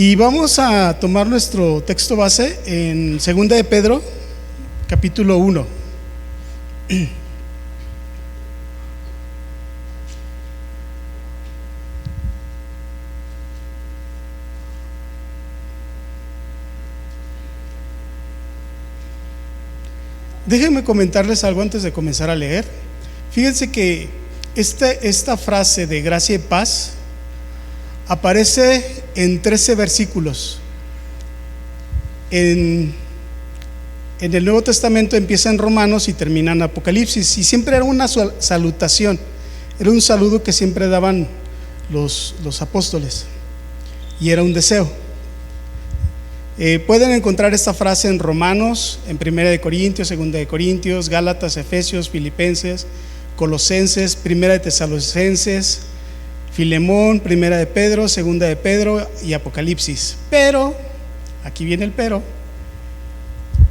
Y vamos a tomar nuestro texto base en 2 de Pedro, capítulo 1. Déjenme comentarles algo antes de comenzar a leer. Fíjense que esta frase de gracia y paz aparece en 13 versículos. En el Nuevo Testamento empieza en Romanos y termina en Apocalipsis, y siempre era una salutación, era un saludo que siempre daban los apóstoles, y era un deseo. Pueden encontrar esta frase en Romanos, en 1 de Corintios, 2 de Corintios, Gálatas, Efesios, Filipenses, Colosenses, 1 de Tesalonicenses, Filemón, 1 de Pedro, 2 de Pedro y Apocalipsis. Pero, aquí viene el pero,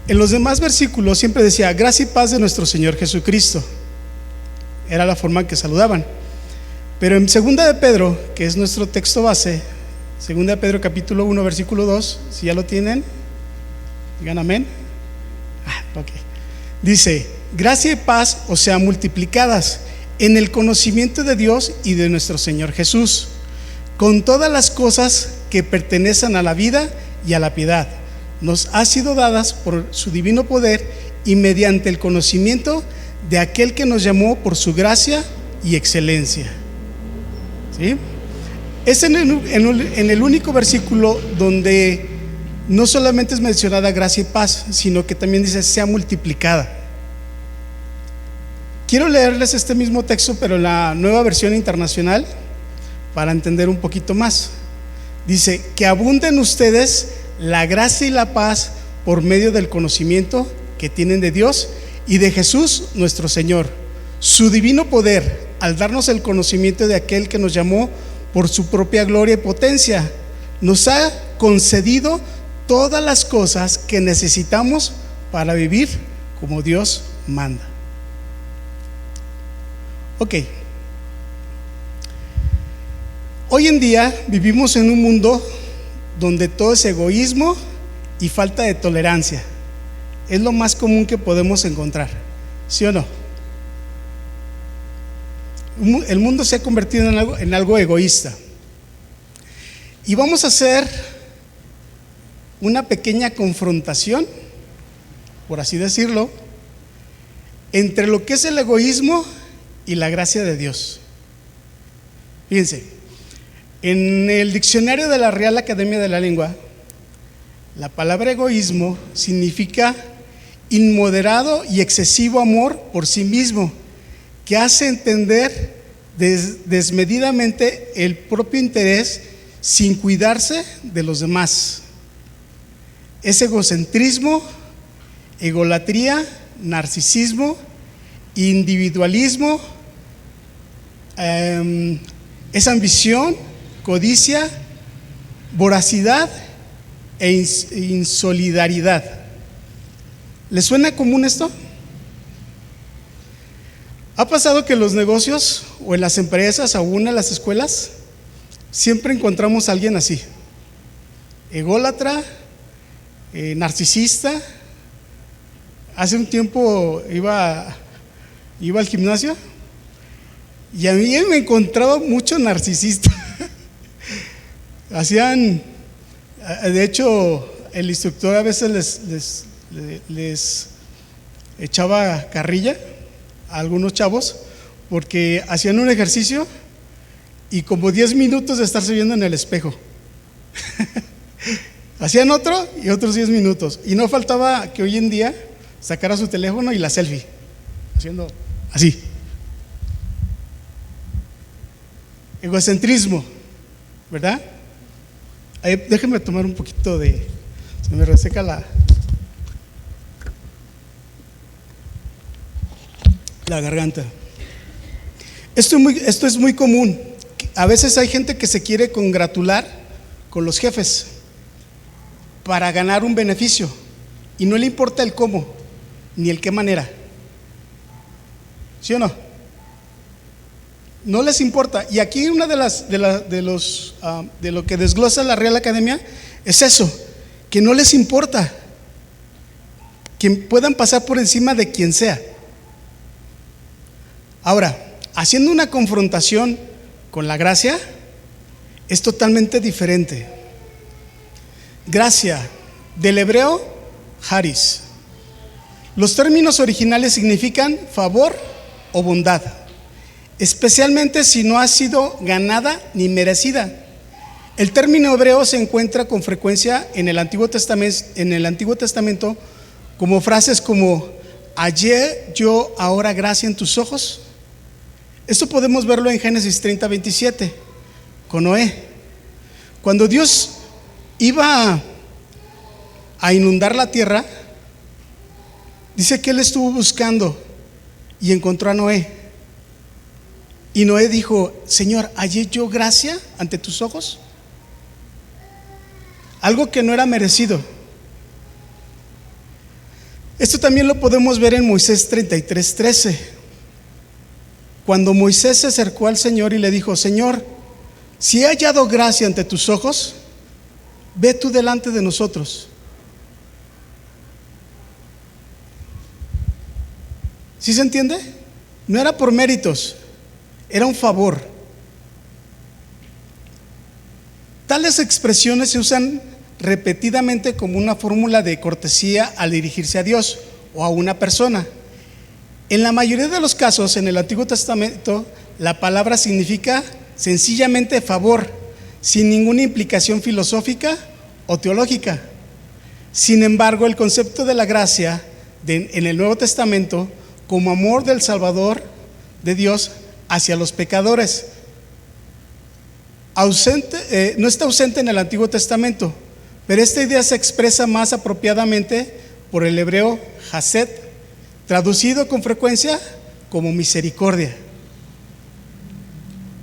en los demás versículos siempre decía gracia y paz de nuestro Señor Jesucristo. Era la forma en que saludaban. Pero en 2 de Pedro, que es nuestro texto base, 2 de Pedro capítulo 1 versículo 2, si ya lo tienen, digan amén. Okay. Dice, gracia y paz os sean multiplicadas en el conocimiento de Dios y de nuestro Señor Jesús, con todas las cosas que pertenecen a la vida y a la piedad, nos ha sido dadas por su divino poder y mediante el conocimiento de aquel que nos llamó por su gracia y excelencia. ¿Sí? Es en el único versículo donde no solamente es mencionada gracia y paz, sino que también dice sea multiplicada. Quiero leerles este mismo texto, pero en la Nueva Versión Internacional, para entender un poquito más. Dice, que abunden ustedes la gracia y la paz por medio del conocimiento que tienen de Dios y de Jesús nuestro Señor. Su divino poder, al darnos el conocimiento de aquel que nos llamó por su propia gloria y potencia, nos ha concedido todas las cosas que necesitamos para vivir como Dios manda. Ok. Hoy en día vivimos en un mundo donde todo es egoísmo y falta de tolerancia. Es lo más común que podemos encontrar, ¿sí o no? El mundo se ha convertido en algo egoísta. Y vamos a hacer una pequeña confrontación, por así decirlo, entre lo que es el egoísmo y la gracia de Dios. Fíjense, en el diccionario de la Real Academia de la Lengua, la palabra egoísmo significa inmoderado y excesivo amor por sí mismo, que hace entender desmedidamente el propio interés sin cuidarse de los demás. Es egocentrismo, egolatría, narcisismo, individualismo, es ambición, codicia, voracidad e insolidaridad. ¿Les suena común esto? ¿Ha pasado que en los negocios o en las empresas, aún en las escuelas, siempre encontramos a alguien así? Ególatra, narcisista. Hace un tiempo iba al gimnasio y a mí me encontraba mucho narcisista. De hecho, el instructor a veces les echaba carrilla a algunos chavos porque hacían un ejercicio y como 10 minutos de estarse viendo en el espejo. Hacían otro y otros 10 minutos. Y no faltaba que hoy en día sacara su teléfono y la selfie, haciendo así. Egocentrismo, ¿verdad? Déjenme tomar un poquito se me reseca la garganta. Esto es muy común. A veces hay gente que se quiere congratular con los jefes para ganar un beneficio y no le importa el cómo ni el qué manera. ¿Sí o no? No les importa. Y aquí una de lo que desglosa la Real Academia es eso, que no les importa, que puedan pasar por encima de quien sea. Ahora, haciendo una confrontación con la gracia, es totalmente diferente. Gracia, del hebreo, charis. Los términos originales significan favor o bondad, especialmente si no ha sido ganada ni merecida. El término hebreo se encuentra con frecuencia en el Antiguo Testamento como frases como hallé yo ahora gracia en tus ojos. Esto podemos verlo en Génesis 30:27 con Noé. Cuando Dios iba a inundar la tierra, dice que él estuvo buscando y encontró a Noé. Y Noé dijo: Señor, ¿hallé yo gracia ante tus ojos? Algo que no era merecido. Esto también lo podemos ver en Moisés 33:13. Cuando Moisés se acercó al Señor y le dijo: Señor, si he hallado gracia ante tus ojos, ve tú delante de nosotros. ¿Sí se entiende? No era por méritos, era un favor. Tales expresiones se usan repetidamente como una fórmula de cortesía al dirigirse a Dios o a una persona. En la mayoría de los casos en el Antiguo Testamento, la palabra significa sencillamente favor, sin ninguna implicación filosófica o teológica. Sin embargo, el concepto de la gracia en el Nuevo Testamento como amor del Salvador de Dios hacia los pecadores no está ausente en el Antiguo Testamento, pero esta idea se expresa más apropiadamente por el hebreo Hased, traducido con frecuencia como misericordia.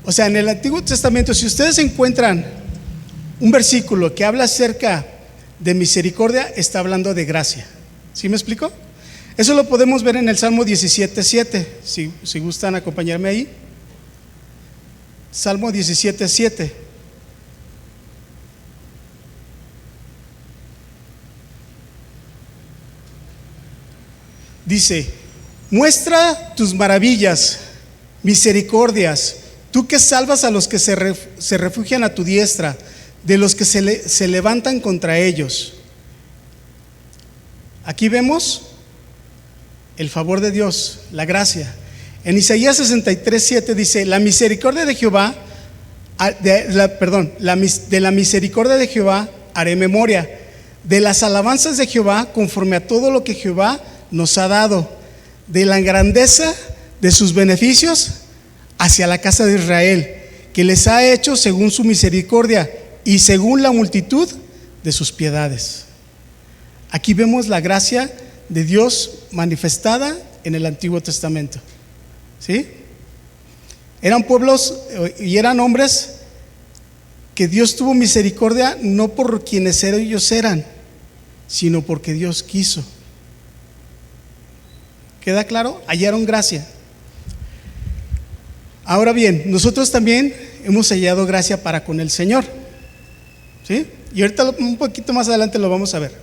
O sea, en el Antiguo Testamento, si ustedes encuentran un versículo que habla acerca de misericordia, está hablando de gracia. ¿Sí me explico? Eso lo podemos ver en el Salmo 17:7, si gustan acompañarme ahí. Salmo 17:7. Dice: muestra tus maravillas, misericordias, tú que salvas a los que se refugian a tu diestra, de los que se levantan contra ellos. Aquí vemos el favor de Dios, la gracia. En Isaías 63:7 dice: la misericordia de Jehová, de la misericordia de Jehová haré memoria, de las alabanzas de Jehová conforme a todo lo que Jehová nos ha dado, de la grandeza de sus beneficios hacia la casa de Israel, que les ha hecho según su misericordia y según la multitud de sus piedades. Aquí vemos la gracia de Dios manifestada en el Antiguo Testamento. ¿Sí? Eran pueblos y eran hombres que Dios tuvo misericordia no por quienes ellos eran, sino porque Dios quiso. ¿Queda claro? Hallaron gracia. Ahora bien, nosotros también hemos hallado gracia para con el Señor. ¿Sí? Y ahorita un poquito más adelante lo vamos a ver.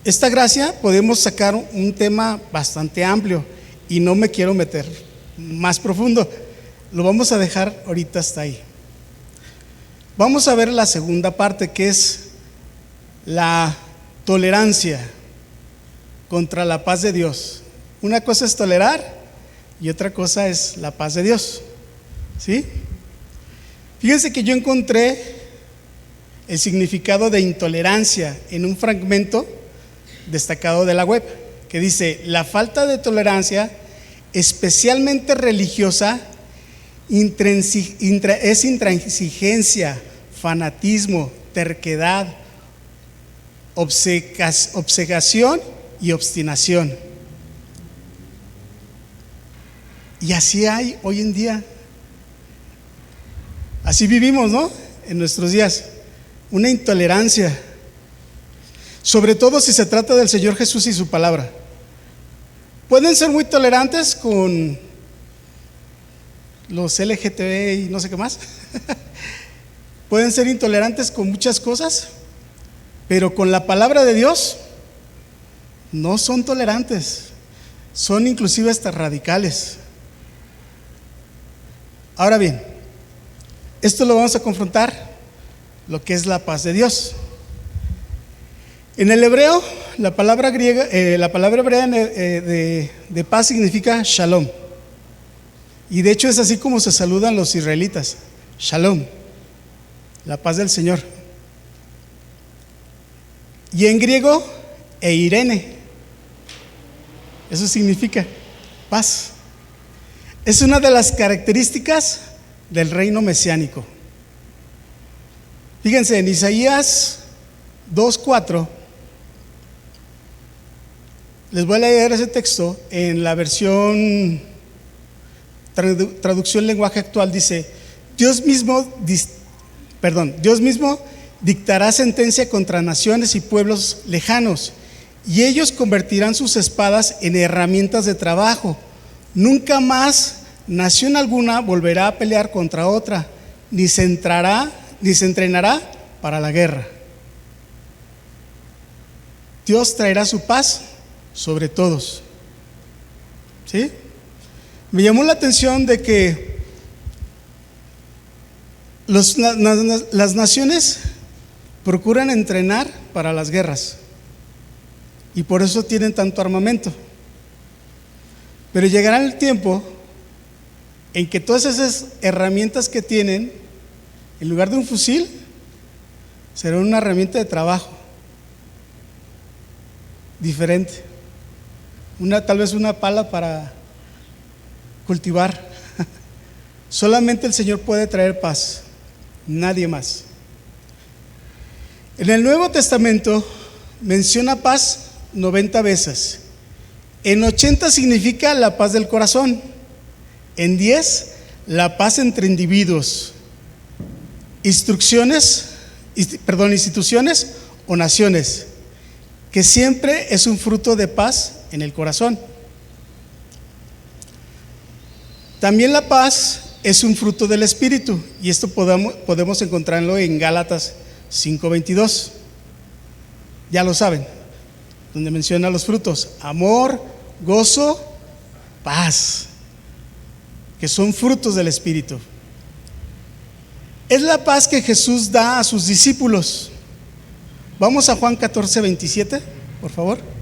Esta gracia podemos sacar un tema bastante amplio y no me quiero meter más profundo. Lo vamos a dejar ahorita hasta ahí. Vamos a ver la segunda parte, que es la tolerancia contra la paz de Dios. Una cosa es tolerar y otra cosa es la paz de Dios. ¿Sí? Fíjense que yo encontré el significado de intolerancia en un fragmento destacado de la web, que dice: la falta de tolerancia, especialmente religiosa, es intransigencia, fanatismo, terquedad, obcecación y obstinación. Y así hay hoy en día. Así vivimos, ¿no? En nuestros días. Una intolerancia, sobre todo si se trata del Señor Jesús y su palabra. Pueden ser muy tolerantes con los LGTB y no sé qué más. Pueden ser intolerantes con muchas cosas, pero con la palabra de Dios no son tolerantes, son inclusive hasta radicales. Ahora bien, esto lo vamos a confrontar, lo que es la paz de Dios. En el hebreo, la palabra hebrea de paz significa shalom. Y de hecho es así como se saludan los israelitas: shalom, la paz del Señor. Y en griego, eirene, eso significa paz. Es una de las características del reino mesiánico. Fíjense, en Isaías 2:4, les voy a leer ese texto en la versión traducción lenguaje actual. Dice: Dios mismo dictará sentencia contra naciones y pueblos lejanos, y ellos convertirán sus espadas en herramientas de trabajo. Nunca más nación alguna volverá a pelear contra otra, ni se entrenará para la guerra. Dios traerá su paz sobre todos. ¿Sí? Me llamó la atención de que las naciones procuran entrenar para las guerras y por eso tienen tanto armamento. Pero llegará el tiempo en que todas esas herramientas que tienen, en lugar de un fusil, será una herramienta de trabajo diferente, tal vez una pala para cultivar. Solamente el Señor puede traer paz, nadie más. En el Nuevo Testamento menciona paz 90 veces. En 80 significa la paz del corazón. En 10, la paz entre individuos, instituciones o naciones, que siempre es un fruto de paz en el corazón. También la paz es un fruto del Espíritu, y esto podemos encontrarlo en Gálatas 5:22. Ya lo saben, donde menciona los frutos: amor, gozo, paz, que son frutos del Espíritu. Es la paz que Jesús da a sus discípulos. Vamos a Juan 14:27, por favor.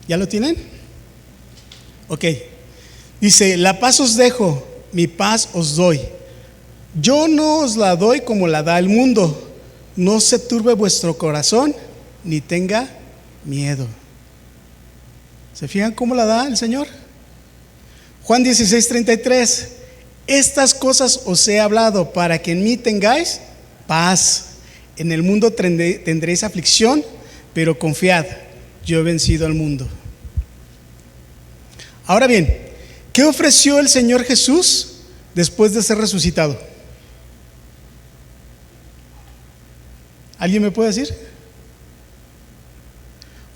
¿Ya lo tienen? Ok. Dice: la paz os dejo, mi paz os doy. Yo no os la doy como la da el mundo. No se turbe vuestro corazón, ni tenga miedo. ¿Se fijan cómo la da el Señor? Juan 16:33: estas cosas os he hablado para que en mí tengáis paz. En el mundo tendréis aflicción, pero confiad, yo he vencido al mundo. Ahora bien, ¿qué ofreció el Señor Jesús después de ser resucitado? ¿Alguien me puede decir?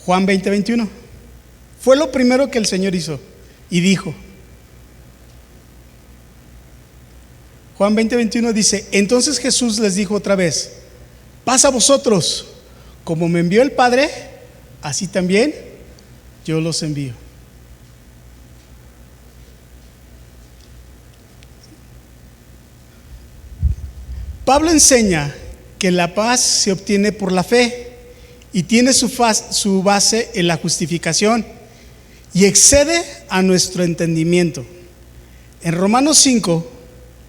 Juan 20:21. Fue lo primero que el Señor hizo y dijo. Juan 20:21 dice: entonces Jesús les dijo otra vez: paz a vosotros, como me envió el Padre, así también yo los envío. Pablo enseña que la paz se obtiene por la fe y tiene su base en la justificación y excede a nuestro entendimiento. En Romanos 5,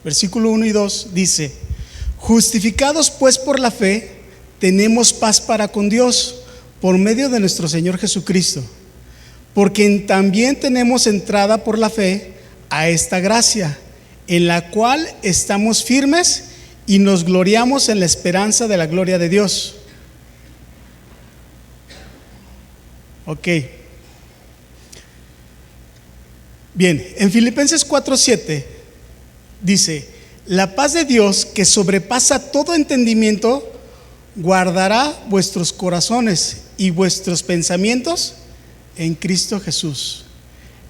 versículo 1 y 2 dice: justificados pues por la fe, tenemos paz para con Dios por medio de nuestro Señor Jesucristo, porque también tenemos entrada por la fe a esta gracia, en la cual estamos firmes y nos gloriamos en la esperanza de la gloria de Dios. Ok. Bien, en Filipenses 4:7 dice: la paz de Dios, que sobrepasa todo entendimiento, guardará vuestros corazones y vuestros pensamientos en Cristo Jesús.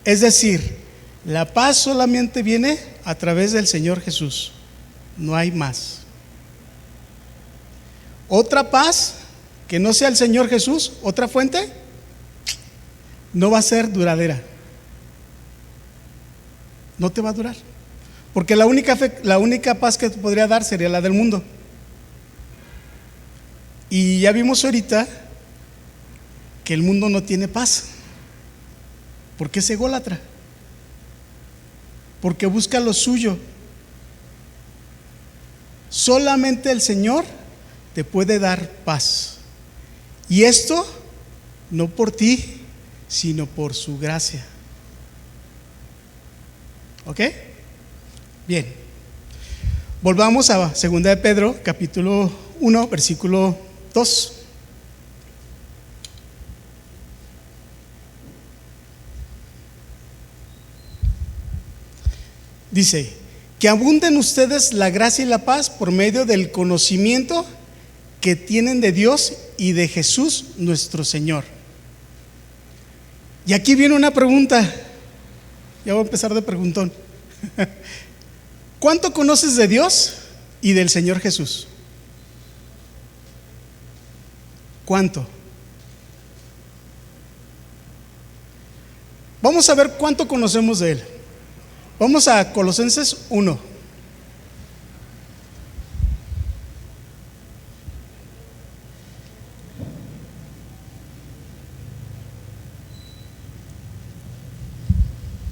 Es decir, la paz solamente viene a través del Señor Jesús, no hay más. Otra paz que no sea el Señor Jesús, otra fuente, no va a ser duradera. No te va a durar. Porque la única paz que te podría dar sería la del mundo. Y ya vimos ahorita que el mundo no tiene paz. Porque es ególatra. Porque busca lo suyo. Solamente el Señor te puede dar paz. Y esto no por ti, sino por su gracia. ¿Ok? Bien. Volvamos a 2 de Pedro, capítulo 1, versículo 2. Dice: que abunden ustedes la gracia y la paz por medio del conocimiento que tienen de Dios y de Jesús nuestro Señor. Y aquí viene una pregunta. Ya voy a empezar de preguntón. ¿Cuánto conoces de Dios y del Señor Jesús? ¿Cuánto? Vamos a ver cuánto conocemos de Él. Vamos a Colosenses 1.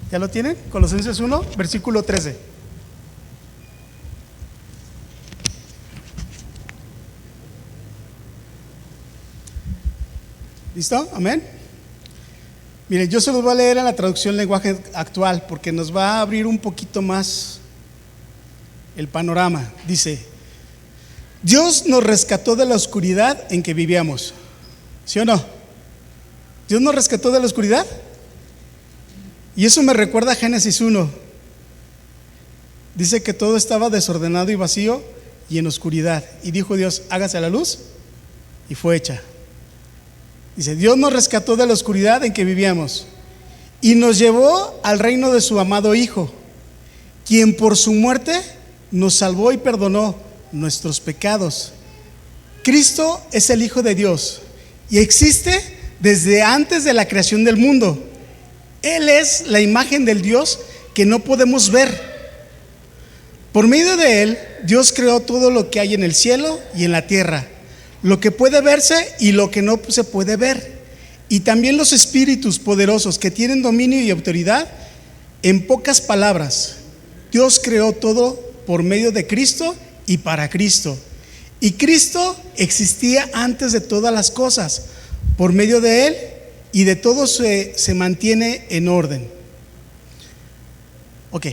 ¿Ya lo tienen? Colosenses 1, versículo 13. ¿Listo? Amén. Miren, yo se los voy a leer en la traducción lenguaje actual porque nos va a abrir un poquito más el panorama. Dice: Dios nos rescató de la oscuridad en que vivíamos. ¿Sí o no? ¿Dios nos rescató de la oscuridad? Y eso me recuerda a Génesis 1. Dice que todo estaba desordenado y vacío y en oscuridad. Y dijo Dios: hágase la luz, y fue hecha. Dice: Dios nos rescató de la oscuridad en que vivíamos y nos llevó al reino de su amado Hijo, quien por su muerte nos salvó y perdonó nuestros pecados. Cristo es el Hijo de Dios y existe desde antes de la creación del mundo. Él es la imagen del Dios que no podemos ver. Por medio de Él, Dios creó todo lo que hay en el cielo y en la tierra, lo que puede verse y lo que no se puede ver, y también los espíritus poderosos que tienen dominio y autoridad. En pocas palabras, Dios creó todo por medio de Cristo y para Cristo. Y Cristo existía antes de todas las cosas. Por medio de Él y de todo se mantiene en orden. Ok.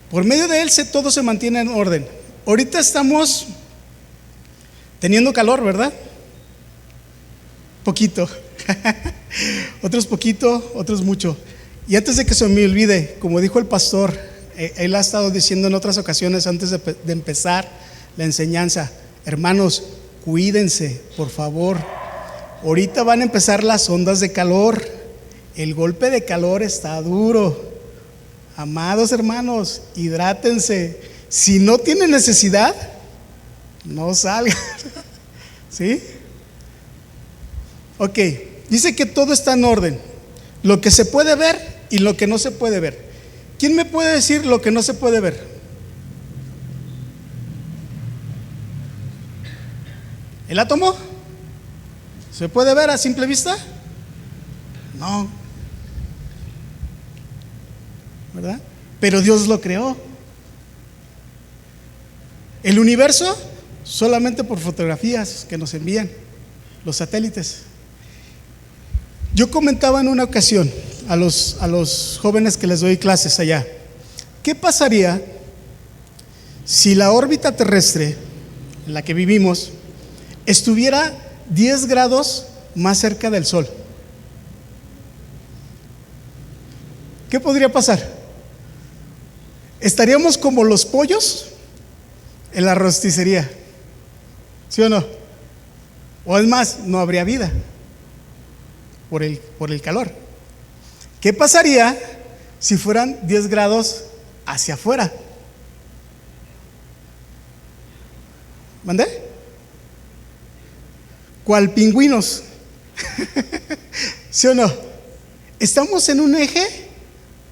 Por medio de Él todo se mantiene en orden. Ahorita estamos teniendo calor, ¿verdad? Poquito. Otros poquito, otros mucho. Y antes de que se me olvide, como dijo el pastor, él ha estado diciendo en otras ocasiones antes de empezar la enseñanza: hermanos, cuídense, por favor. Ahorita van a empezar las ondas de calor. El golpe de calor está duro. Amados hermanos, hidrátense. Si no tienen necesidad, no salgan. ¿Sí? Ok, dice que todo está en orden. Lo que se puede ver y lo que no se puede ver. ¿Quién me puede decir lo que no se puede ver? ¿El átomo? ¿Se puede ver a simple vista? No. ¿Verdad? Pero Dios lo creó. El universo solamente por fotografías que nos envían los satélites. Yo comentaba en una ocasión a los jóvenes que les doy clases allá: ¿qué pasaría si la órbita terrestre en la que vivimos estuviera 10 grados más cerca del Sol? ¿qué podría pasar? Estaríamos como los pollos en la rosticería, ¿sí o no? O es más, no habría vida por el calor. ¿Qué pasaría si fueran 10 grados hacia afuera? ¿Mandé? ¿Cuál pingüinos? ¿Sí o no? Estamos en un eje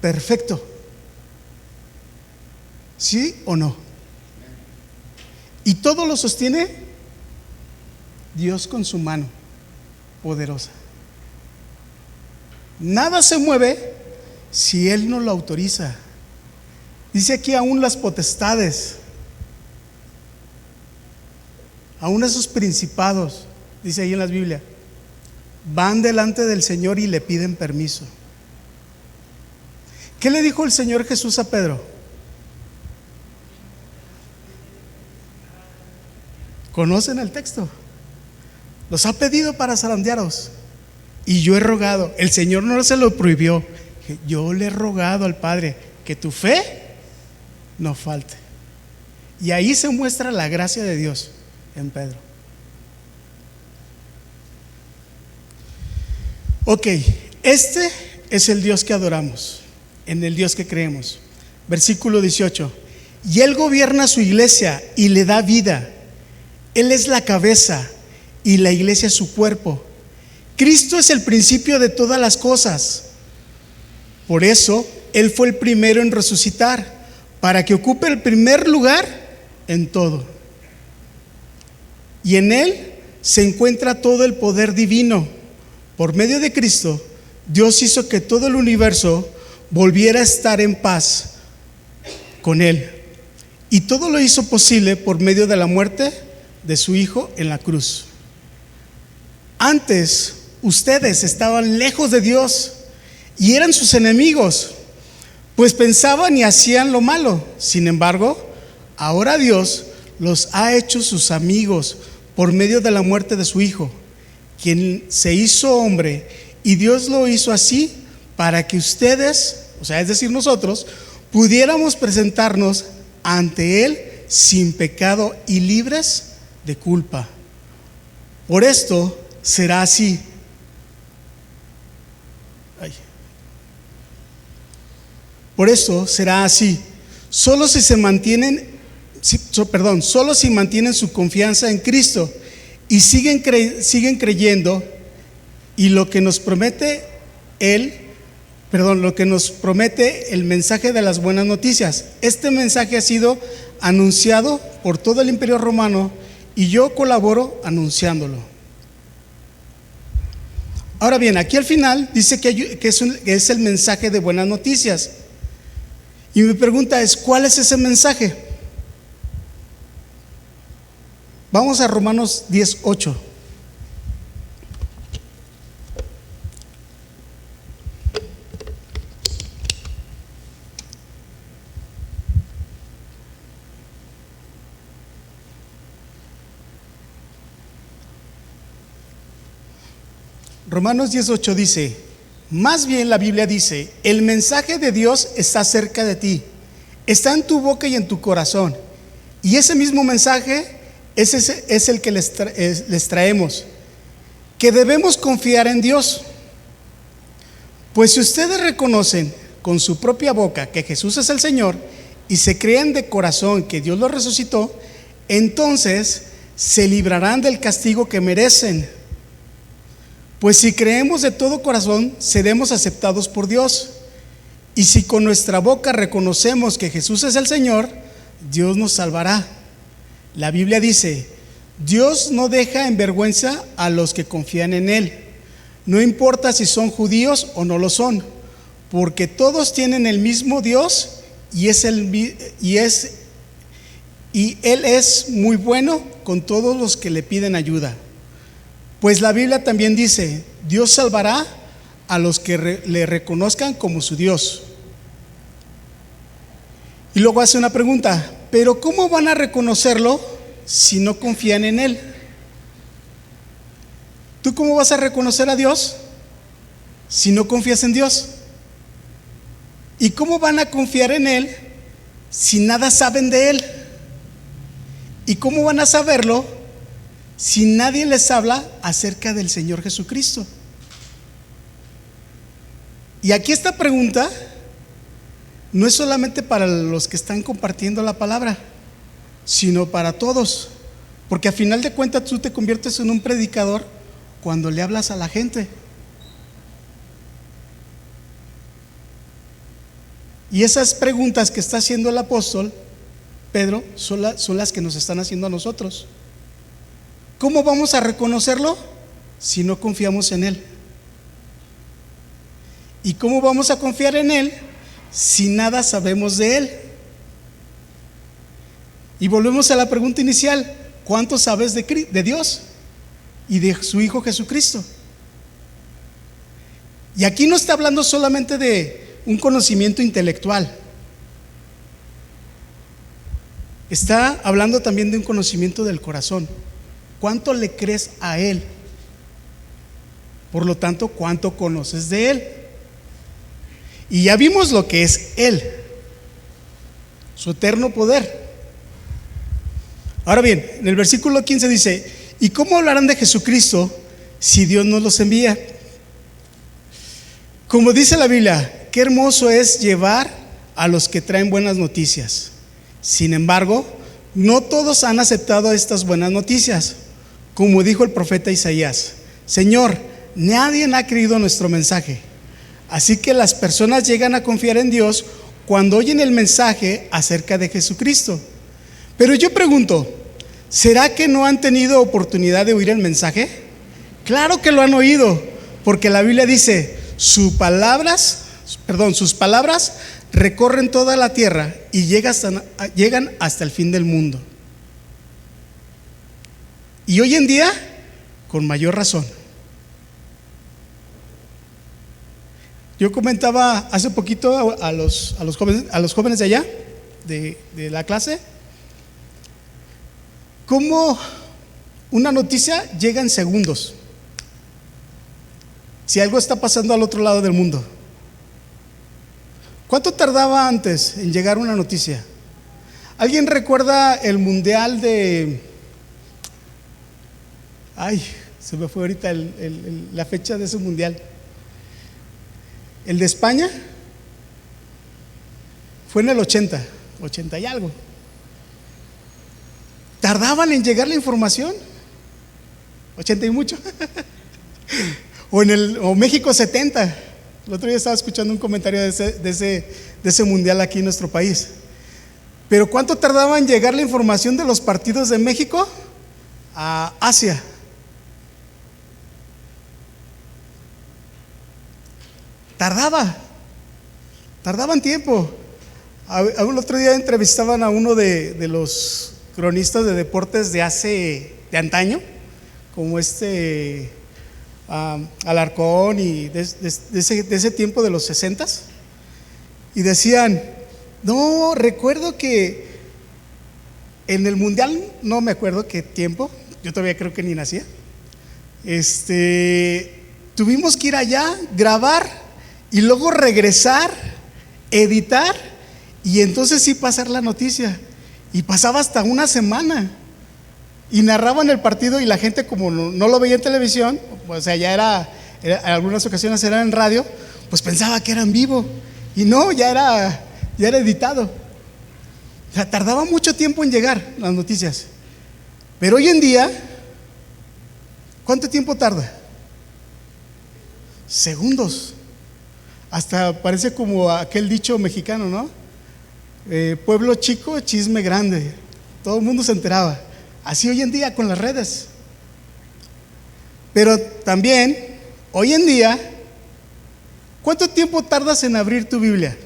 perfecto. ¿Sí o no? Y todo lo sostiene Dios con su mano poderosa. Nada se mueve si Él no lo autoriza. Dice aquí, aún las potestades, aún esos principados, dice ahí en la Biblia, van delante del Señor y le piden permiso. ¿Qué le dijo el Señor Jesús a Pedro? ¿Conocen el texto? Los ha pedido para zarandearos y yo he rogado. El Señor no se lo prohibió. Yo le he rogado al Padre que tu fe no falte. Y ahí se muestra la gracia de Dios en Pedro. Ok, este es el Dios que adoramos, en el Dios que creemos. Versículo 18. Y Él gobierna su iglesia y le da vida. Él es la cabeza y la iglesia es su cuerpo. Cristo es el principio de todas las cosas. Por eso Él fue el primero en resucitar, para que ocupe el primer lugar en todo. Y en Él se encuentra todo el poder divino. Por medio de Cristo, Dios hizo que todo el universo volviera a estar en paz con Él. Y todo lo hizo posible por medio de la muerte de su Hijo en la cruz. Antes, ustedes estaban lejos de Dios y eran sus enemigos, pues pensaban y hacían lo malo. Sin embargo, ahora Dios los ha hecho sus amigos por medio de la muerte de su Hijo, quien se hizo hombre, y Dios lo hizo así para que ustedes, o sea, es decir, nosotros, pudiéramos presentarnos ante Él sin pecado y libres de culpa. Por esto será así. Por eso será así. Solo si mantienen su confianza en Cristo y siguen creyendo, y lo que nos promete el mensaje de las buenas noticias. Este mensaje ha sido anunciado por todo el Imperio Romano y yo colaboro anunciándolo. Ahora bien, aquí al final dice que es el mensaje de buenas noticias. Y mi pregunta es, ¿cuál es ese mensaje? Vamos a Romanos 10:8. Romanos 10:8 dice: más bien la Biblia dice, el mensaje de Dios está cerca de ti, está en tu boca y en tu corazón. Y ese mismo mensaje es el que les traemos, que debemos confiar en Dios. Pues si ustedes reconocen con su propia boca que Jesús es el Señor y se creen de corazón que Dios lo resucitó, entonces se librarán del castigo que merecen. Pues si creemos de todo corazón, seremos aceptados por Dios. Y si con nuestra boca reconocemos que Jesús es el Señor, Dios nos salvará. La Biblia dice: Dios no deja en vergüenza a los que confían en Él. No importa si son judíos o no lo son, porque todos tienen el mismo Dios y Él es muy bueno con todos los que le piden ayuda. Pues la Biblia también dice: Dios salvará a los que le reconozcan como su Dios. Y luego hace una pregunta: ¿pero cómo van a reconocerlo si no confían en Él? ¿Tú cómo vas a reconocer a Dios si no confías en Dios? ¿Y cómo van a confiar en Él si nada saben de Él? ¿Y cómo van a saberlo si nadie les habla acerca del Señor Jesucristo? Y aquí esta pregunta no es solamente para los que están compartiendo la palabra, sino para todos, porque a final de cuentas tú te conviertes en un predicador cuando le hablas a la gente. Y esas preguntas que está haciendo el apóstol Pedro son las que nos están haciendo a nosotros. ¿Cómo vamos a reconocerlo si no confiamos en Él? ¿Y cómo vamos a confiar en Él si nada sabemos de Él? Y volvemos a la pregunta inicial: ¿cuánto sabes de Dios y de su Hijo Jesucristo? Y aquí no está hablando solamente de un conocimiento intelectual, está hablando también de un conocimiento del corazón. ¿Cuánto le crees a Él? Por lo tanto, ¿cuánto conoces de Él? Y ya vimos lo que es Él, su eterno poder. Ahora bien, en el versículo 15 dice: ¿y cómo hablarán de Jesucristo si Dios no los envía? Como dice la Biblia, qué hermoso es llevar a los que traen buenas noticias. Sin embargo, no todos han aceptado estas buenas noticias. Como dijo el profeta Isaías: Señor, nadie ha creído nuestro mensaje. Así que las personas llegan a confiar en Dios cuando oyen el mensaje acerca de Jesucristo. Pero yo pregunto, ¿será que no han tenido oportunidad de oír el mensaje? Claro que lo han oído, porque la Biblia dice: sus palabras recorren toda la tierra y llegan hasta el fin del mundo. Y hoy en día, con mayor razón. Yo comentaba hace poquito a los jóvenes de allá, de la clase, cómo una noticia llega en segundos. Si algo está pasando al otro lado del mundo, ¿cuánto tardaba antes en llegar una noticia? ¿Alguien recuerda el mundial de... se me fue ahorita la fecha de ese mundial? El de España fue en el 80 y algo. ¿Tardaban en llegar la información? 80 y mucho. O México 70. El otro día estaba escuchando un comentario de ese mundial aquí en nuestro país. Pero ¿cuánto tardaba en llegar la información de los partidos de México a Asia? Tardaban tiempo. El otro día entrevistaban a uno de los cronistas de deportes de antaño, como Alarcón, y de ese tiempo de los 60s, y decían: no, recuerdo que en el mundial, no me acuerdo qué tiempo, yo todavía creo que ni nacía, tuvimos que ir allá, grabar y luego regresar, editar y entonces sí pasar la noticia. Y pasaba hasta una semana y narraban el partido, y la gente, como no lo veía en televisión, o sea, en algunas ocasiones era en radio, pues pensaba que era en vivo, y no, ya era editado. O sea, tardaba mucho tiempo en llegar las noticias. Pero hoy en día, ¿cuánto tiempo tarda? Segundos. Hasta parece como aquel dicho mexicano, ¿no? Pueblo chico, chisme grande. Todo el mundo se enteraba. Así hoy en día con las redes. Pero también, hoy en día, ¿cuánto tiempo tardas en abrir tu Biblia?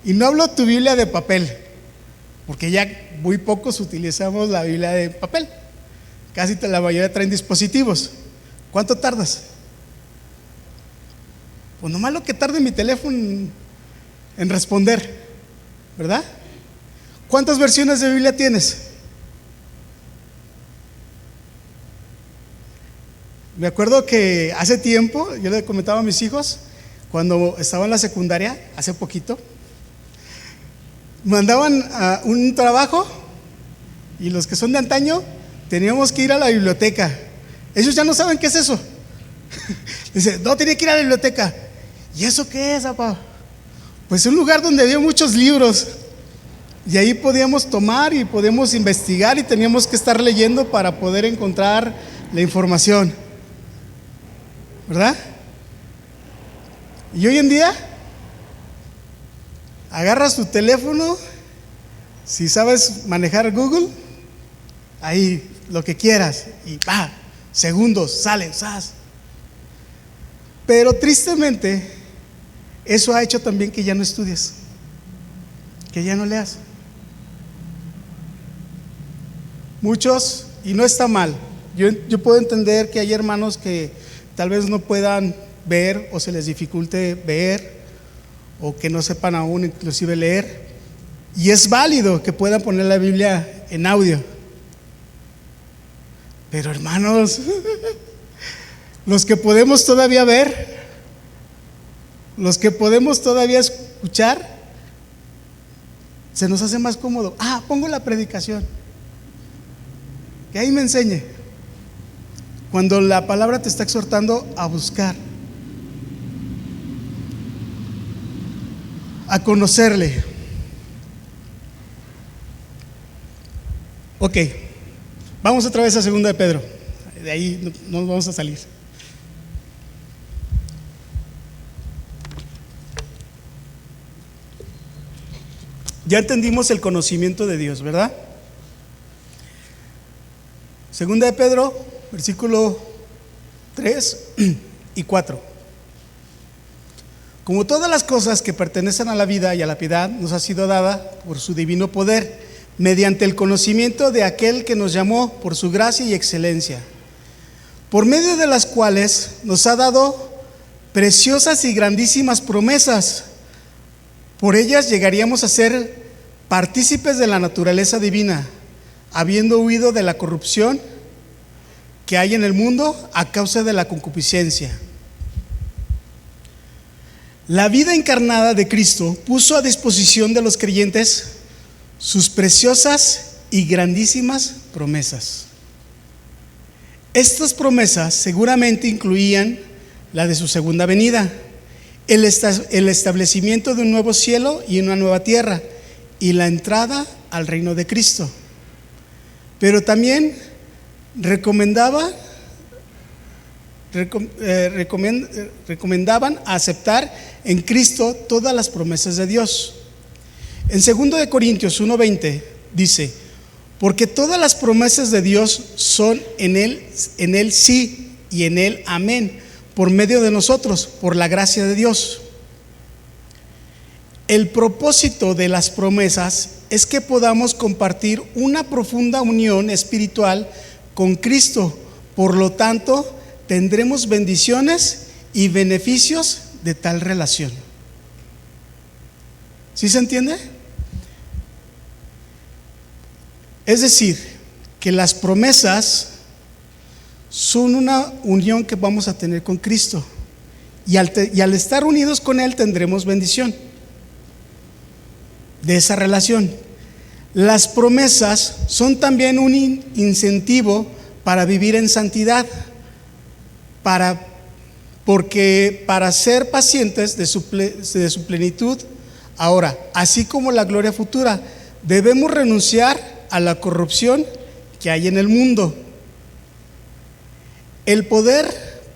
Y no hablo tu Biblia de papel, porque ya muy pocos utilizamos la Biblia de papel. Casi la mayoría traen dispositivos. ¿Cuánto tardas? Pues nomás lo que tarde mi teléfono en responder, ¿verdad? ¿Cuántas versiones de Biblia tienes? Me acuerdo que hace tiempo yo le comentaba a mis hijos, cuando estaba en la secundaria, hace poquito, mandaban un trabajo y los que son de antaño teníamos que ir a la biblioteca. Ellos ya no saben qué es eso. Dice, no, tenía que ir a la biblioteca. ¿Y eso qué es, papá? Pues un lugar donde había muchos libros y ahí podíamos tomar y podíamos investigar y teníamos que estar leyendo para poder encontrar la información, ¿verdad? Y hoy en día agarras tu teléfono, si sabes manejar Google, ahí lo que quieras y segundos sale, ¡zas! Pero tristemente eso ha hecho también que ya no estudies, que ya no leas. Muchos, y no está mal, yo puedo entender que hay hermanos que tal vez no puedan ver o se les dificulte ver o que no sepan aún inclusive leer, y es válido que puedan poner la Biblia en audio. Pero hermanos, los que podemos todavía ver, los que podemos todavía escuchar, se nos hace más cómodo. Pongo la predicación, que ahí me enseñe, cuando la palabra te está exhortando a buscar, a conocerle. Ok, vamos otra vez a 2 de Pedro. De ahí no nos vamos a salir. Ya entendimos el conocimiento de Dios, ¿verdad? 2 de Pedro, versículo 3 y 4. Como todas las cosas que pertenecen a la vida y a la piedad nos ha sido dada por su divino poder, mediante el conocimiento de aquel que nos llamó por su gracia y excelencia, por medio de las cuales nos ha dado preciosas y grandísimas promesas. Por ellas llegaríamos a ser partícipes de la naturaleza divina, habiendo huido de la corrupción que hay en el mundo a causa de la concupiscencia. La vida encarnada de Cristo puso a disposición de los creyentes sus preciosas y grandísimas promesas. Estas promesas seguramente incluían la de su segunda venida, el establecimiento de un nuevo cielo y una nueva tierra, y la entrada al reino de Cristo. Pero también recomendaban aceptar en Cristo todas las promesas de Dios. En 2 de Corintios 1:20 dice: porque todas las promesas de Dios son en él sí y en él amén, por medio de nosotros, por la gracia de Dios. El propósito de las promesas es que podamos compartir una profunda unión espiritual con Cristo. Por lo tanto, tendremos bendiciones y beneficios de tal relación. ¿Sí se entiende? Es decir, que las promesas son una unión que vamos a tener con Cristo, y al estar unidos con Él tendremos bendición de esa relación. Las promesas son también un incentivo para vivir en santidad, porque para ser pacientes de su plenitud ahora, así como la gloria futura, debemos renunciar a la corrupción que hay en el mundo. El poder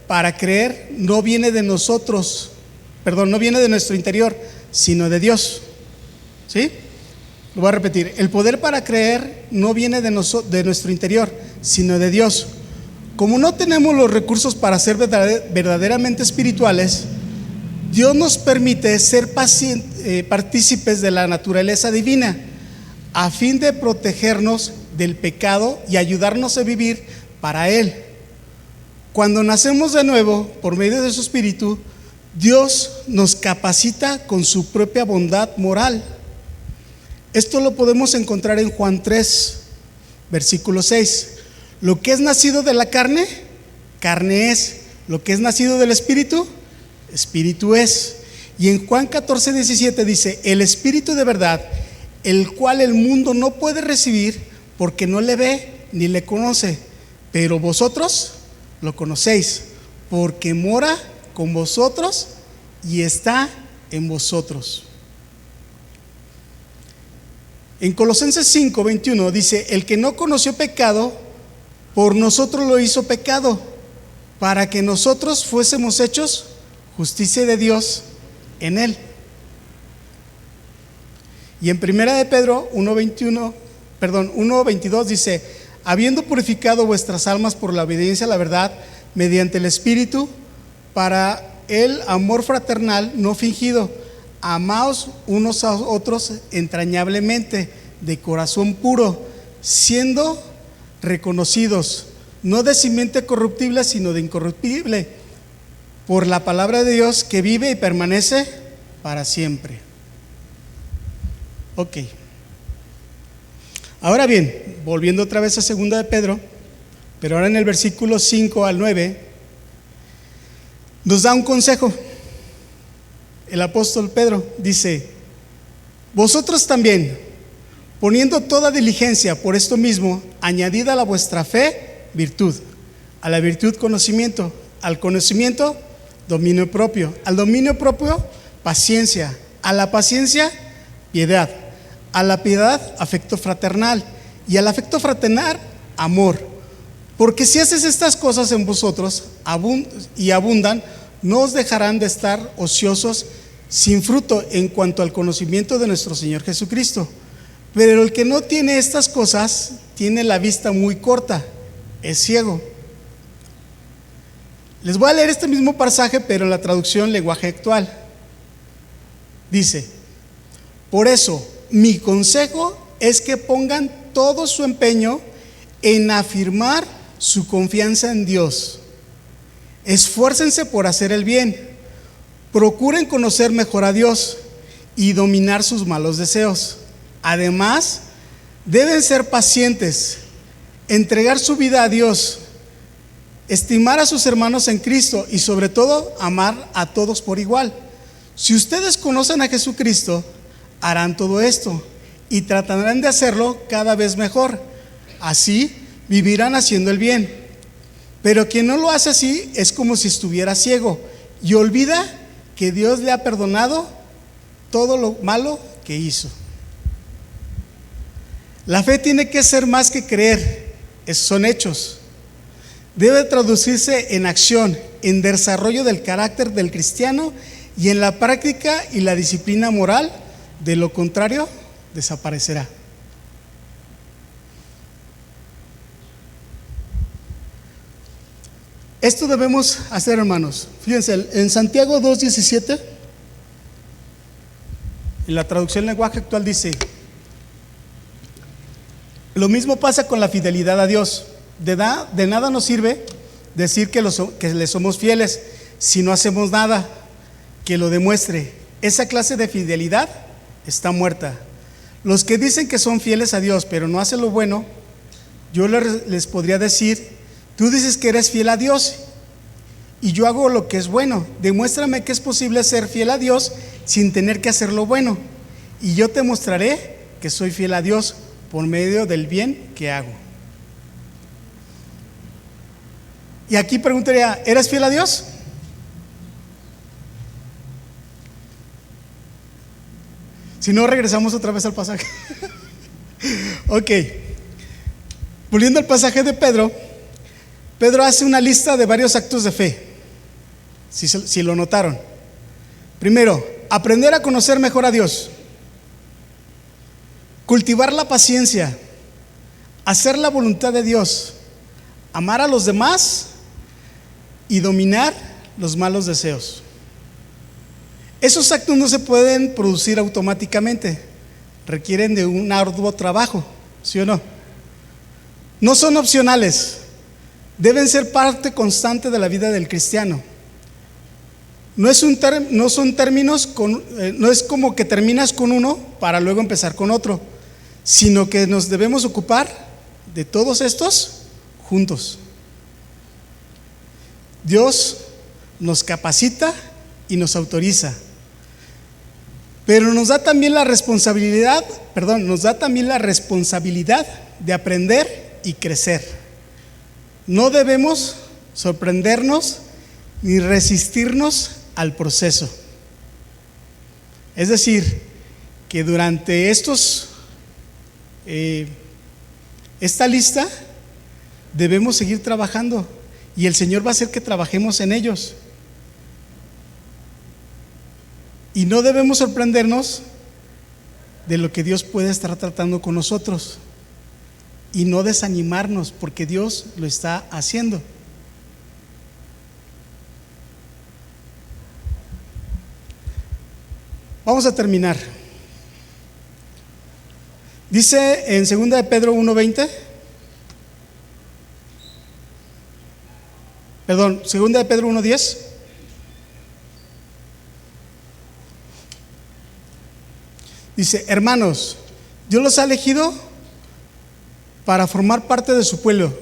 para creer no viene de nosotros, no viene de nuestro interior, sino de Dios. ¿Sí? Lo voy a repetir. El poder para creer no viene de nuestro interior, sino de Dios. Como no tenemos los recursos para ser verdaderamente espirituales, Dios nos permite ser partícipes de la naturaleza divina, a fin de protegernos del pecado y ayudarnos a vivir para Él. Cuando nacemos de nuevo por medio de su Espíritu, Dios nos capacita con su propia bondad moral. Esto lo podemos encontrar en Juan 3, versículo 6. Lo que es nacido de la carne, carne es. Lo que es nacido del Espíritu, espíritu es. Y en Juan 14:17 dice: el espíritu de verdad, el cual el mundo no puede recibir porque no le ve ni le conoce, pero vosotros lo conocéis, porque mora con vosotros y está en vosotros. En Colosenses 5:21 dice: el que no conoció pecado, por nosotros lo hizo pecado, para que nosotros fuésemos hechos justicia de Dios en él. Y en primera de Pedro 1:22 dice: habiendo purificado vuestras almas por la obediencia a la verdad mediante el Espíritu, para el amor fraternal no fingido, amaos unos a otros entrañablemente, de corazón puro, siendo reconocidos, no de simiente corruptible, sino de incorruptible, por la palabra de Dios que vive y permanece para siempre. Ok. Ahora bien, volviendo otra vez a segunda de Pedro, pero ahora en el versículo 5 al 9, nos da un consejo. El apóstol Pedro dice: vosotros también, poniendo toda diligencia por esto mismo, añadid a la vuestra fe virtud, a la virtud conocimiento, al conocimiento dominio propio, al dominio propio paciencia, a la paciencia piedad, a la piedad afecto fraternal, y al afecto fraternal amor. Porque si haces estas cosas en vosotros y abundan, no os dejarán de estar ociosos sin fruto en cuanto al conocimiento de nuestro Señor Jesucristo. Pero el que no tiene estas cosas tiene la vista muy corta, es ciego. Les voy a leer este mismo pasaje, pero en la traducción lenguaje actual. Dice: por eso mi consejo es que pongan todo su empeño en afirmar su confianza en Dios. Esfuércense por hacer el bien, procuren conocer mejor a Dios y dominar sus malos deseos. Además, deben ser pacientes, entregar su vida a Dios, estimar a sus hermanos en Cristo y sobre todo amar a todos por igual. Si ustedes conocen a Jesucristo, harán todo esto y tratarán de hacerlo cada vez mejor. Así vivirán haciendo el bien. Pero quien no lo hace así es como si estuviera ciego y olvida que Dios le ha perdonado todo lo malo que hizo. La fe tiene que ser más que creer, son hechos. Debe traducirse en acción, en desarrollo del carácter del cristiano y en la práctica y la disciplina moral. De lo contrario, desaparecerá. Esto debemos hacer, hermanos. Fíjense, en Santiago 2:17, en la traducción lenguaje actual dice: lo mismo pasa con la fidelidad a Dios. De nada nos sirve decir que le somos fieles si no hacemos nada que lo demuestre. Esa clase de fidelidad está muerta. Los que dicen que son fieles a Dios pero no hacen lo bueno, yo les podría decir: tú dices que eres fiel a Dios y yo hago lo que es bueno. Demuéstrame que es posible ser fiel a Dios sin tener que hacer lo bueno, y yo te mostraré que soy fiel a Dios por medio del bien que hago. Y aquí preguntaría: ¿eres fiel a Dios? Si no, regresamos otra vez al pasaje. Ok. Volviendo al pasaje de Pedro, Pedro hace una lista de varios actos de fe, si lo notaron. Primero, aprender a conocer mejor a Dios, cultivar la paciencia, hacer la voluntad de Dios, amar a los demás y dominar los malos deseos. Esos actos no se pueden producir automáticamente, requieren de un arduo trabajo, ¿sí o no? No son opcionales, deben ser parte constante de la vida del cristiano. No es como que terminas con uno para luego empezar con otro, sino que nos debemos ocupar de todos estos juntos. Dios nos capacita y nos autoriza. Pero nos da también la responsabilidad de aprender y crecer. No debemos sorprendernos ni resistirnos al proceso. Es decir, que durante esta lista debemos seguir trabajando y el Señor va a hacer que trabajemos en ellos. Y no debemos sorprendernos de lo que Dios puede estar tratando con nosotros y no desanimarnos porque Dios lo está haciendo. Vamos a terminar. Dice en 2 de Pedro 1:20, perdón, 2 de Pedro 1:10. Dice: hermanos, Dios los ha elegido para formar parte de su pueblo.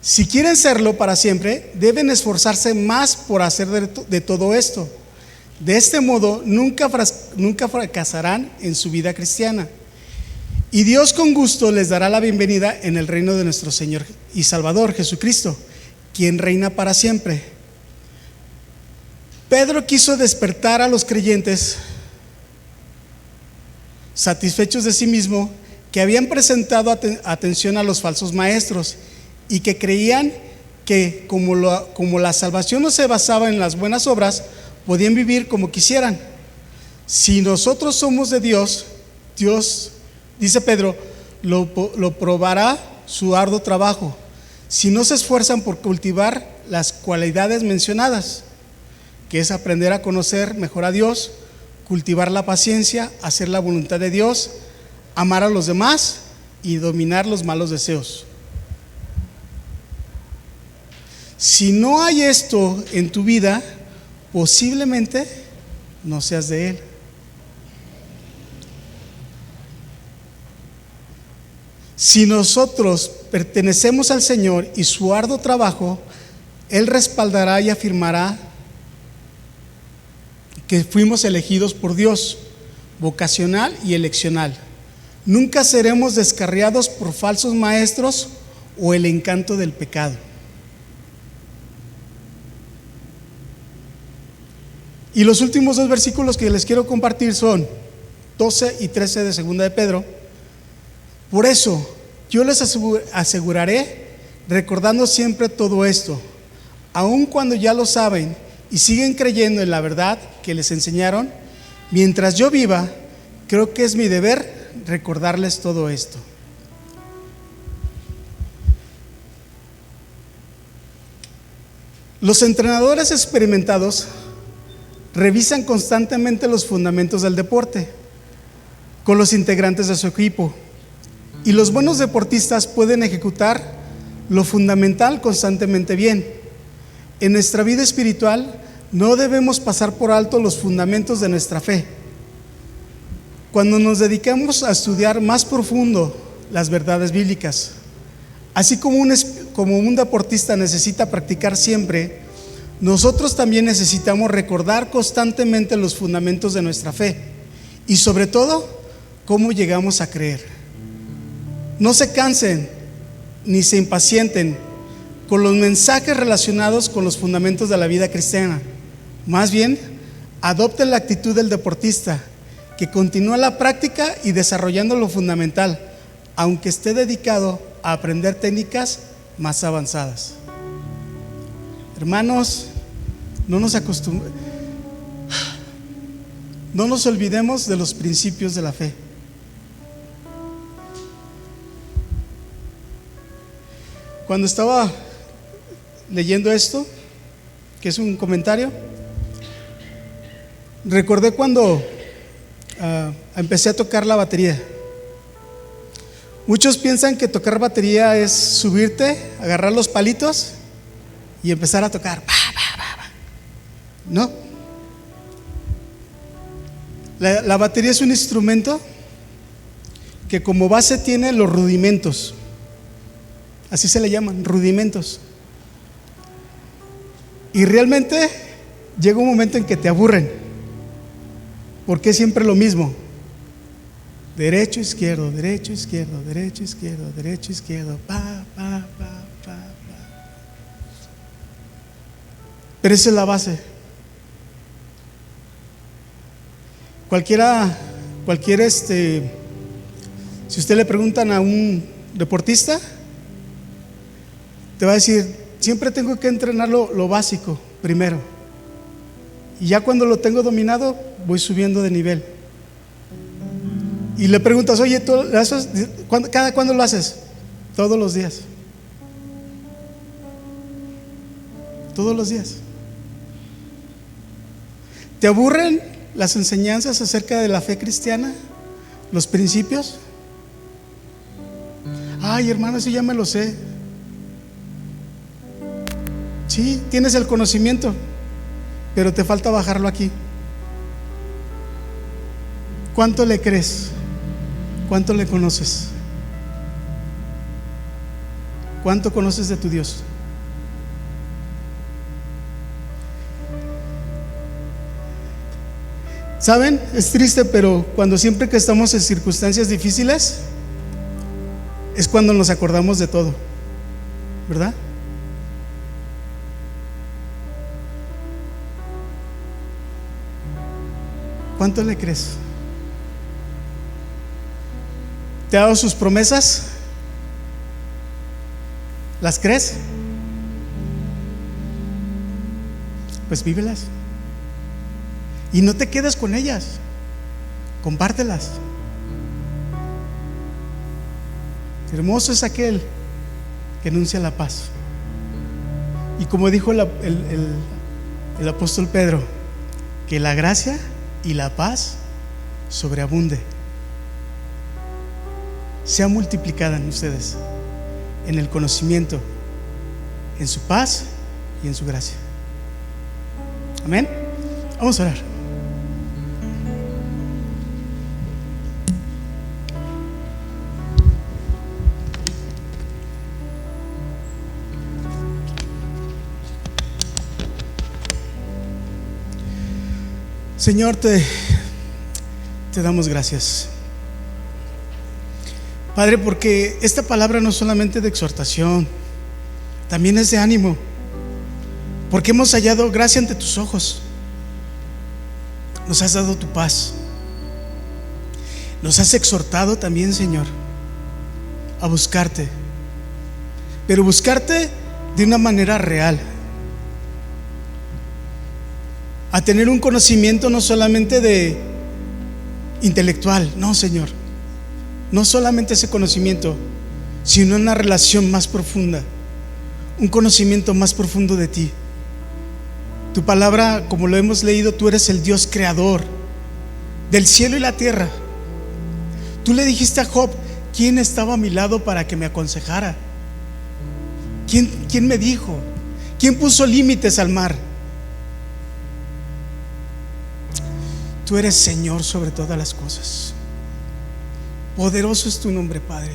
Si quieren serlo para siempre, deben esforzarse más por hacer de todo esto. De este modo, nunca fracasarán en su vida cristiana. Y Dios con gusto les dará la bienvenida en el reino de nuestro Señor y Salvador Jesucristo, quien reina para siempre. Pedro quiso despertar a los creyentes satisfechos de sí mismo, que habían presentado atención a los falsos maestros y que creían que como la salvación no se basaba en las buenas obras, podían vivir como quisieran. Si nosotros somos de Dios, Dios, dice Pedro, lo probará su arduo trabajo, si no se esfuerzan por cultivar las cualidades mencionadas, que es aprender a conocer mejor a Dios, cultivar la paciencia, hacer la voluntad de Dios, amar a los demás y dominar los malos deseos. Si no hay esto en tu vida, posiblemente no seas de Él. Si nosotros pertenecemos al Señor y su arduo trabajo, Él respaldará y afirmará que fuimos elegidos por Dios, vocacional y eleccional. Nunca seremos descarriados por falsos maestros o el encanto del pecado. Y los últimos dos versículos que les quiero compartir son 12 y 13 de 2 de Pedro. Por eso yo les aseguraré, recordando siempre todo esto, aun cuando ya lo saben y siguen creyendo en la verdad que les enseñaron, mientras yo viva, creo que es mi deber recordarles todo esto. Los entrenadores experimentados revisan constantemente los fundamentos del deporte con los integrantes de su equipo, y los buenos deportistas pueden ejecutar lo fundamental constantemente bien. En nuestra vida espiritual no debemos pasar por alto los fundamentos de nuestra fe. Cuando nos dedicamos a estudiar más profundo las verdades bíblicas, así como un deportista necesita practicar siempre, nosotros también necesitamos recordar constantemente los fundamentos de nuestra fe y sobre todo, cómo llegamos a creer. No se cansen ni se impacienten con los mensajes relacionados con los fundamentos de la vida cristiana. Más bien, adopten la actitud del deportista, que continúa la práctica y desarrollando lo fundamental, aunque esté dedicado a aprender técnicas más avanzadas. Hermanos, no nos olvidemos de los principios de la fe. Cuando estaba leyendo esto, que es un comentario, recordé cuando empecé a tocar la batería. Muchos piensan que tocar batería es subirte, agarrar los palitos y empezar a tocar. No. La batería es un instrumento que como base tiene los rudimentos. Así se le llaman, rudimentos. Y realmente llega un momento en que te aburren, porque es siempre lo mismo: derecho, izquierdo, derecho, izquierdo, derecho, izquierdo, derecho, izquierdo, pa. Pero esa es la base. Si usted le preguntan a un deportista, te va a decir: siempre tengo que entrenar lo básico primero, y ya cuando lo tengo dominado voy subiendo de nivel. Y le preguntas: oye, ¿tú lo haces? ¿Cada cuándo lo haces? Todos los días. Todos los días. ¿Te aburren las enseñanzas acerca de la fe cristiana? ¿Los principios? Ay, hermano, eso ya me lo sé. Sí, tienes el conocimiento, pero te falta bajarlo aquí. ¿Cuánto le crees? ¿Cuánto le conoces? ¿Cuánto conoces de tu Dios? ¿Saben? Es triste, pero siempre que estamos en circunstancias difíciles es cuando nos acordamos de todo, ¿verdad? ¿Cuánto le crees? ¿Te ha dado sus promesas? ¿Las crees? Pues vívelas. Y no te quedes con ellas, compártelas. Hermoso es aquel que anuncia la paz. Y como dijo el apóstol Pedro, que la gracia y la paz sobreabunde, sea multiplicada en ustedes, en el conocimiento, en su paz y en su gracia. Amén. Vamos a orar. Señor, te damos gracias, Padre, porque esta palabra no es solamente de exhortación, también es de ánimo, porque hemos hallado gracia ante tus ojos. Nos has dado tu paz, nos has exhortado también, Señor, a buscarte, pero buscarte de una manera real, a tener un conocimiento no solamente de intelectual, no, Señor, no solamente ese conocimiento, sino una relación más profunda, un conocimiento más profundo de ti. Tu palabra, como lo hemos leído, tú eres el Dios creador del cielo y la tierra. Tú le dijiste a Job: ¿quién estaba a mi lado para que me aconsejara? ¿Quién me dijo? ¿Quién puso límites al mar? Tú eres Señor sobre todas las cosas. Poderoso es tu nombre, Padre.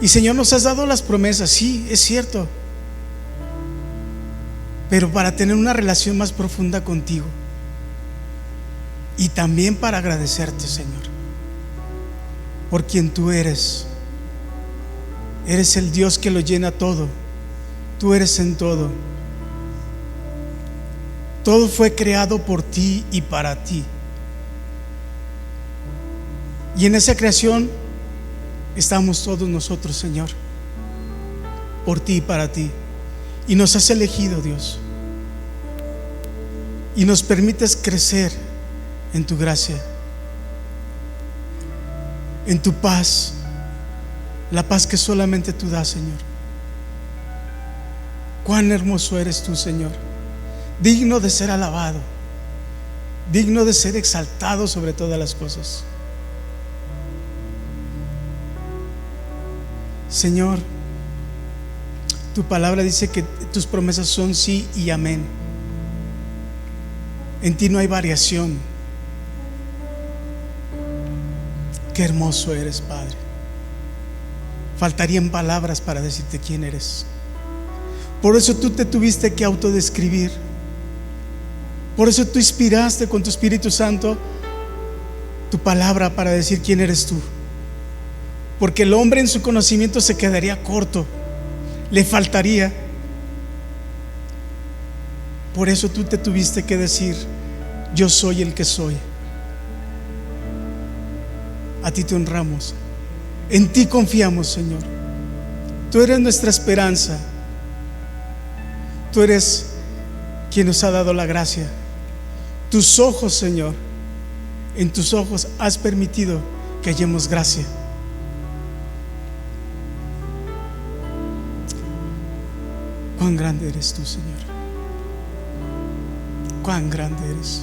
Y Señor, nos has dado las promesas, sí, es cierto, pero para tener una relación más profunda contigo, y también para agradecerte, Señor, por quien tú eres. Eres el Dios que lo llena todo. Tú eres en todo. Todo fue creado por ti y para ti. Y en esa creación estamos todos nosotros, Señor, por ti y para ti. Y nos has elegido, Dios, y nos permites crecer en tu gracia, en tu paz, la paz que solamente tú das, Señor. Cuán hermoso eres tú, Señor, digno de ser alabado, digno de ser exaltado sobre todas las cosas. Señor, tu palabra dice que tus promesas son sí y amén. En ti no hay variación. Qué hermoso eres, Padre. Faltarían palabras para decirte quién eres. Por eso tú te tuviste que autodescribir Por eso tú inspiraste con tu Espíritu Santo tu palabra para decir quién eres tú. Porque el hombre en su conocimiento se quedaría corto, le faltaría. Por eso tú te tuviste que decir: yo soy el que soy. A ti te honramos, en ti confiamos, Señor. Tú eres nuestra esperanza. Tú eres quien nos ha dado la gracia. Tus ojos, Señor, en tus ojos has permitido que hallemos gracia. Cuán grande eres tú, Señor. Cuán grande eres.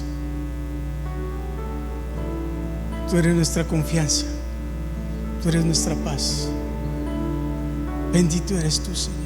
Tú eres nuestra confianza. Tú eres nuestra paz. Bendito eres tú, Señor.